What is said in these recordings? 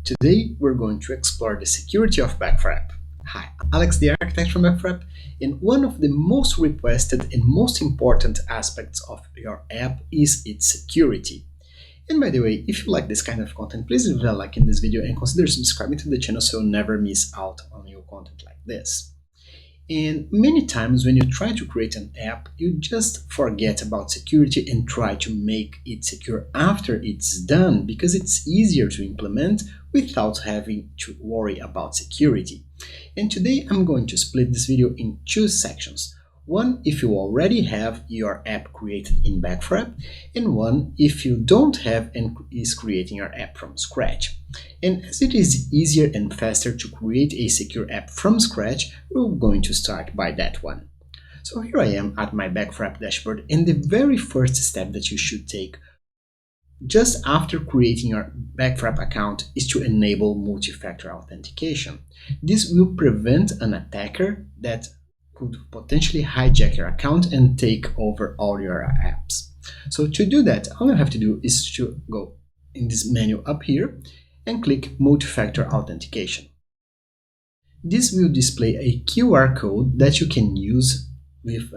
Today we're going to explore the security of Backfrap. Hi, Alex the architect from Backfrap, and one of the most requested and most important aspects of your app is its security. And by the way, if you like this kind of content, please leave a like in this video and consider subscribing to the channel so you'll never miss out on new content like this. And many times when you try to create an app, you just forget about security and try to make it secure after it's done because it's easier to implement without having to worry about security. And today I'm going to split this video in two sections. One if you already have your app created in Backfrap, and one if you don't have and is creating your app from scratch. And as it is easier and faster to create a secure app from scratch, we're going to start by that one. So here I am at my Backfrap dashboard, and the very first step that you should take just after creating your Backfrap account is to enable multi-factor authentication. This will prevent an attacker that could potentially hijack your account and take over all your apps. So to do that, all you have to do is to go in this menu up here and click multi-factor authentication. This will display a QR code that you can use with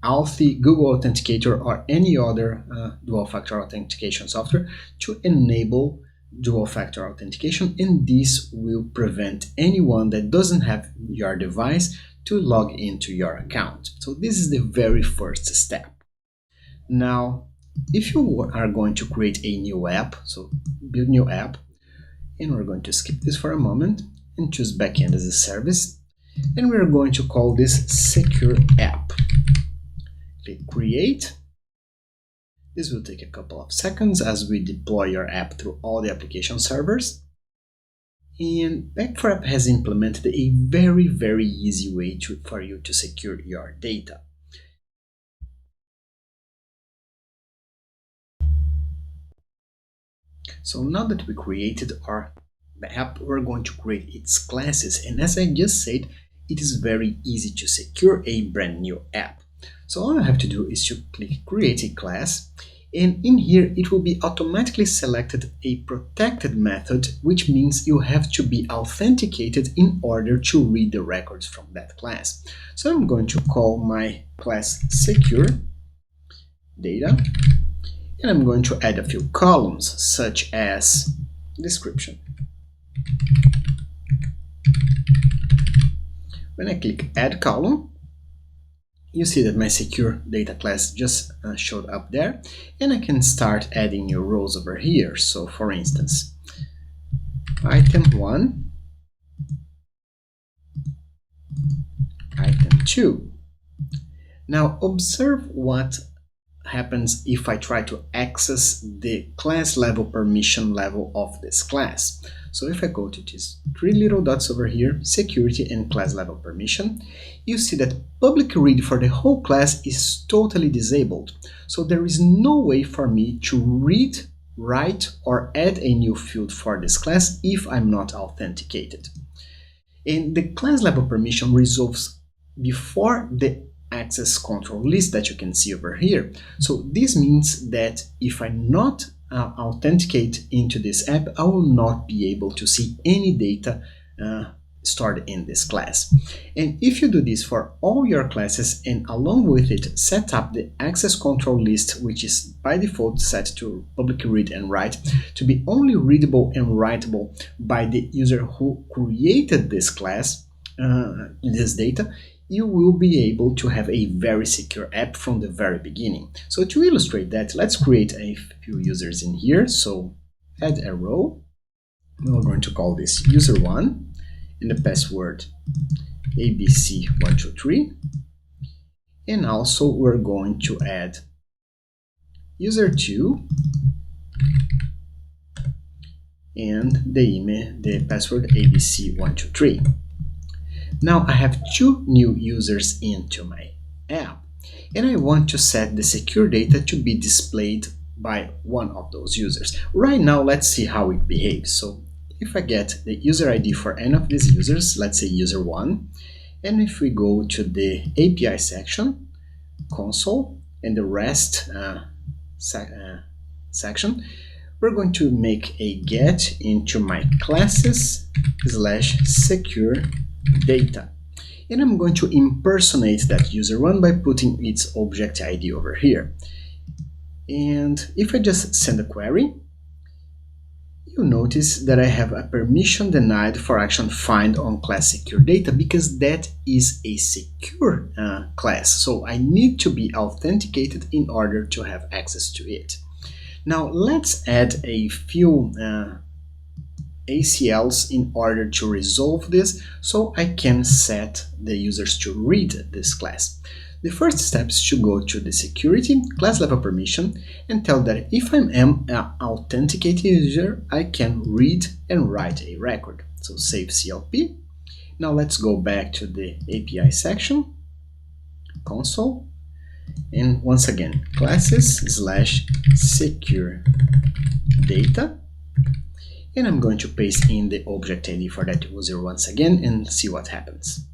Authy, Google Authenticator, or any other dual-factor authentication software to enable dual-factor authentication, and this will prevent anyone that doesn't have your device to log into your account. So this is the very first step. Now, if you are going to create a new app, so build new app, and we're going to skip this for a moment and choose backend as a service, and we're going to call this secure app. Click create. This will take a couple of seconds as we deploy your app through all the application servers. And Backfrap has implemented a very easy way for you to secure your data. So now that we created our app, we're going to create its classes, and as I just said, it is very easy to secure a brand new app. So all I have to do is to click create a class, and in here it will be automatically selected a protected method, which means you have to be authenticated in order to read the records from that class. So I'm going to call my class secure data, and I'm going to add a few columns such as description. When I click add column, you see that my secure data class just showed up there, and I can start adding new rows over here. So for instance, item 1, item 2. Now observe what happens if I try to access the class level permission level of this class. So if I go to these three little dots over here, security and class level permission, you see that public read for the whole class is totally disabled. So there is no way for me to read, write, or add a new field for this class if I'm not authenticated. And the class level permission resolves before the access control list that you can see over here. So this means that if I not authenticate into this app, I will not be able to see any data stored in this class. And if you do this for all your classes and along with it set up the access control list, which is by default set to public read and write, to be only readable and writable by the user who created this class, this data, you will be able to have a very secure app from the very beginning. So to illustrate that, let's create a few users in here. So add a row. We're going to call this user1 and the password abc123. And also we're going to add user2 and the password abc123. Now I have two new users into my app, and I want to set the secure data to be displayed by one of those users. Right now, let's see how it behaves. So if I get the user ID for any of these users, let's say user 1, and if we go to the API section, console, and the REST section, we're going to make a get into my classes / secure data. And I'm going to impersonate that user1 by putting its object ID over here. And if I just send a query, you notice that I have a permission denied for action find on class secure data because that is a secure class. So I need to be authenticated in order to have access to it. Now let's add a few ACLs in order to resolve this so I can set the users to read this class. The first step is to go to the security class level permission and tell that if I am an authenticated user, I can read and write a record. So save CLP. Now let's go back to the API section, console, and once again, classes / secure data. And I'm going to paste in the object ID for that user once again and see what happens.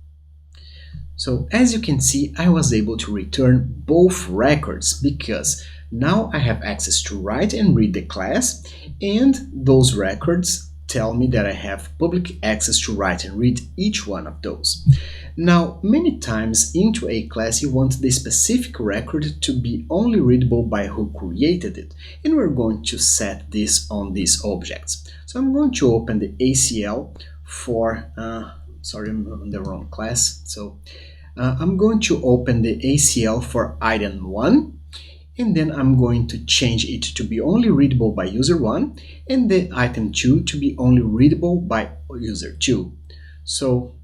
So as you can see, I was able to return both records because now I have access to write and read the class, and those records tell me that I have public access to write and read each one of those. Now, many times into a class you want the specific record to be only readable by who created it, and we're going to set this on these objects. So I'm going to open the ACL for sorry, I'm on the wrong class. So I'm going to open the ACL for item 1, and then I'm going to change it to be only readable by user 1, and the item 2 to be only readable by user 2. So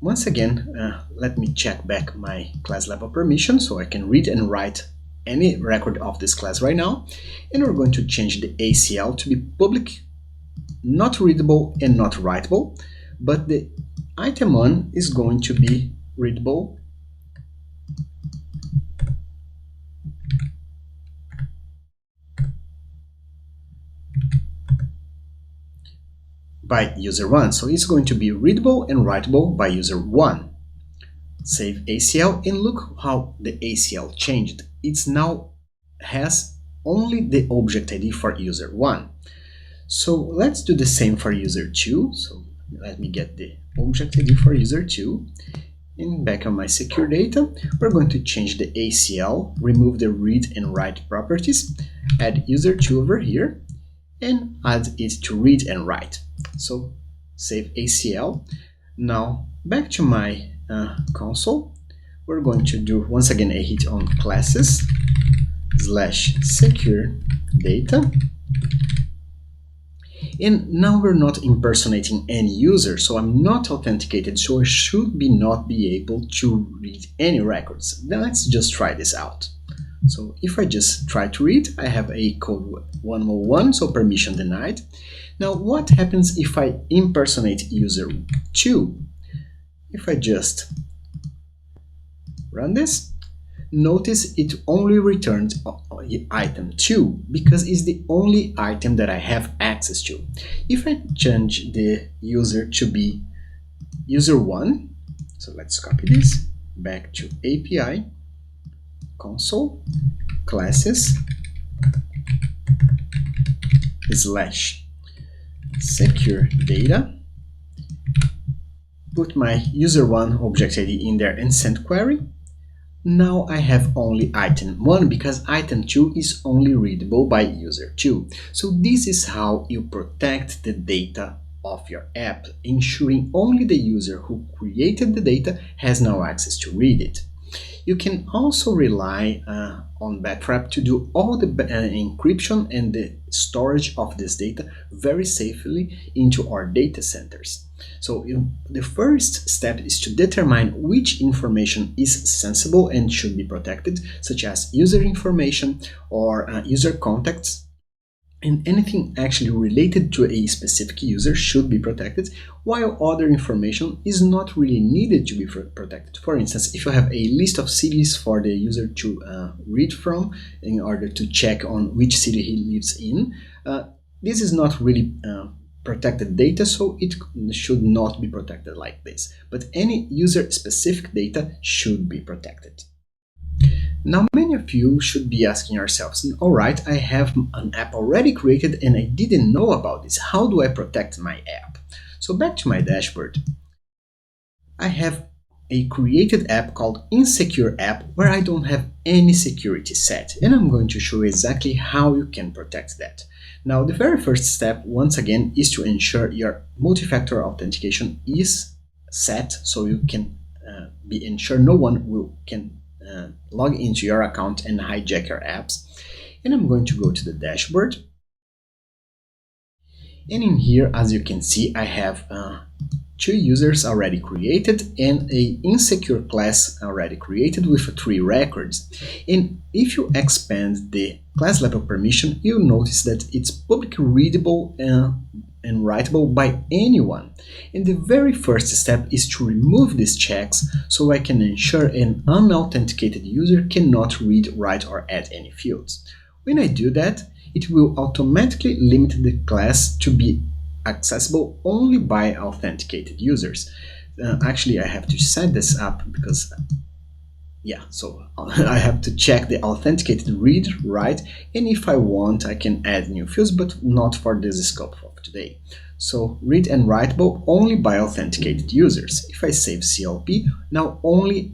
once again, let me check back my class level permission so I can read and write any record of this class right now. And we're going to change the ACL to be public, not readable and not writable, but the item 1 is going to be readable by user 1. So it's going to be readable and writable by user 1. Save ACL and look how the ACL changed. It's now has only the object ID for user 1. So let's do the same for user 2. So let me get the object ID for user 2. And back on my secure data, we're going to change the ACL, remove the read and write properties, add user 2 over here, and add it to read and write. So save ACL. Now back to my console, we're going to do once again a hit on classes / secure data. And now we're not impersonating any user, so I'm not authenticated, so I should not be able to read any records. Then let's just try this out. So if I just try to read, I have a code 101, so permission denied. Now what happens if I impersonate user 2? If I just run this, notice it only returned item 2 because it's the only item that I have access to. If I change the user to be user 1, so let's copy this, back to API, console, classes / secure data, put my user 1 object ID in there and send query. Now I have only item 1 because item 2 is only readable by user 2. So this is how you protect the data of your app, ensuring only the user who created the data has now access to read it. You can also rely on Backrap to do all the encryption and the storage of this data very safely into our data centers. So the first step is to determine which information is sensible and should be protected, such as user information or user contacts. And anything actually related to a specific user should be protected, while other information is not really needed to be protected. For instance, if you have a list of cities for the user to read from in order to check on which city he lives in, this is not really protected data, so it should not be protected like this. But any user-specific data should be protected. Now, many of you should be asking yourselves, alright, I have an app already created and I didn't know about this. How do I protect my app? So back to my dashboard, I have a created app called Insecure App where I don't have any security set, and I'm going to show you exactly how you can protect that. Now, the very first step, once again, is to ensure your multi-factor authentication is set so you can be ensured no one can log into your account and hijack your apps. And I'm going to go to the dashboard. And in here, as you can see, I have 2 users already created and a insecure class already created with 3 records. And if you expand the class level permission, you'll notice that it's publicly readable and writable by anyone. And the very first step is to remove these checks so I can ensure an unauthenticated user cannot read, write, or add any fields. When I do that, it will automatically limit the class to be accessible only by authenticated users. Actually, I have to set this up because so I have to check the authenticated read, write, and if I want I can add new fields, but not for this scope of today. So read and writable only by authenticated users. If I save CLP, now only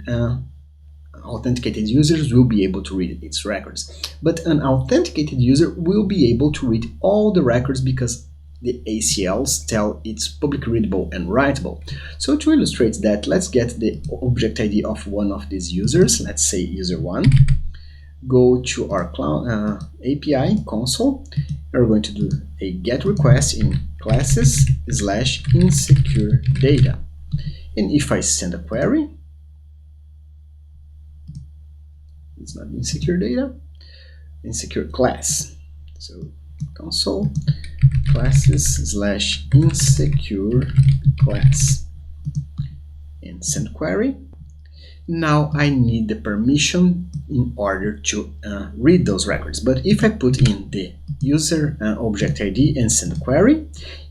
authenticated users will be able to read its records, but an authenticated user will be able to read all the records because the ACLs tell it's publicly readable and writable. So to illustrate that, let's get the object ID of one of these users, let's say user 1, go to our API console, we're going to do a GET request in classes/insecure data. And if I send a query, it's not insecure data, insecure class. So console classes/insecure class and send query. Now I need the permission in order to read those records. But if I put in the user object ID and send query,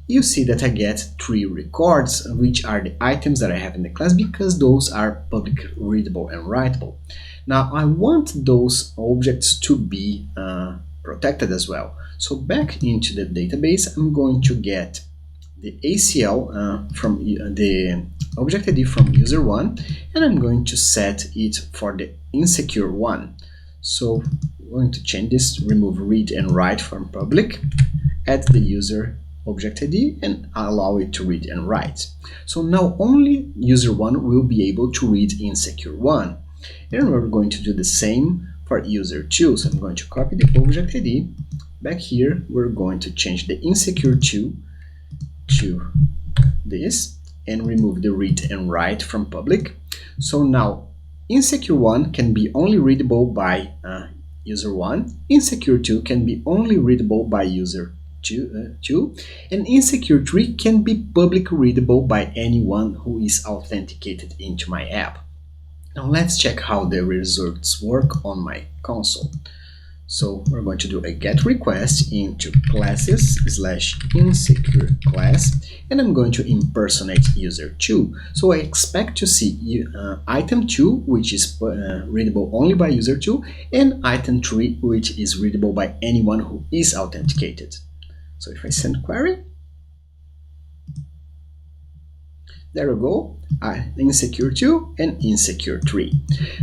you see that I get 3 records, which are the items that I have in the class because those are public readable and writable. Now I want those objects to be protected as well. So back into the database, I'm going to get the ACL from the object ID from user 1, and I'm going to set it for the insecure one. So I'm going to change this, remove read and write from public, add the user object ID and allow it to read and write. So now only user 1 will be able to read insecure 1. And we're going to do the same for user 2. So I'm going to copy the object ID. Back here, we're going to change the insecure 2 to this and remove the read and write from public. So now insecure 1 can be only readable by user 1, insecure 2 can be only readable by user 2, and insecure 3 can be publicly readable by anyone who is authenticated into my app. Now let's check how the results work on my console. So we're going to do a GET request into classes/insecure class, and I'm going to impersonate user 2. So I expect to see item 2, which is readable only by user 2, and item 3, which is readable by anyone who is authenticated. So if I send query, there we go, insecure 2 and insecure 3.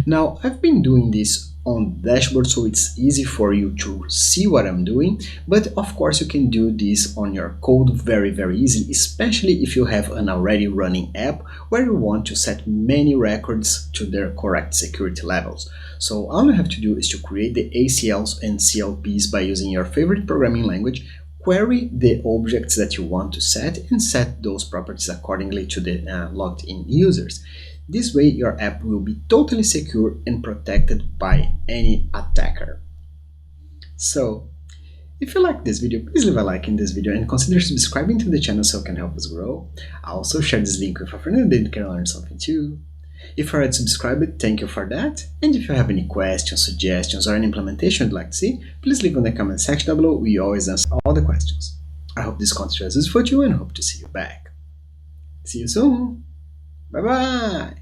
Now I've been doing this on the dashboard so it's easy for you to see what I'm doing, but of course you can do this on your code very easily, especially if you have an already running app where you want to set many records to their correct security levels. So all you have to do is to create the ACLs and CLPs by using your favorite programming language, query the objects that you want to set, and set those properties accordingly to the logged in users. This way your app will be totally secure and protected by any attacker. So if you like this video, please leave a like in this video and consider subscribing to the channel so it can help us grow. I'll also share this link with a friend that can learn something too. If you're already subscribed, thank you for that. And if you have any questions, suggestions, or any implementation you'd like to see, please leave in the comment section down below. We always answer all the questions. I hope this content was useful to you and hope to see you back. See you soon. Bye bye.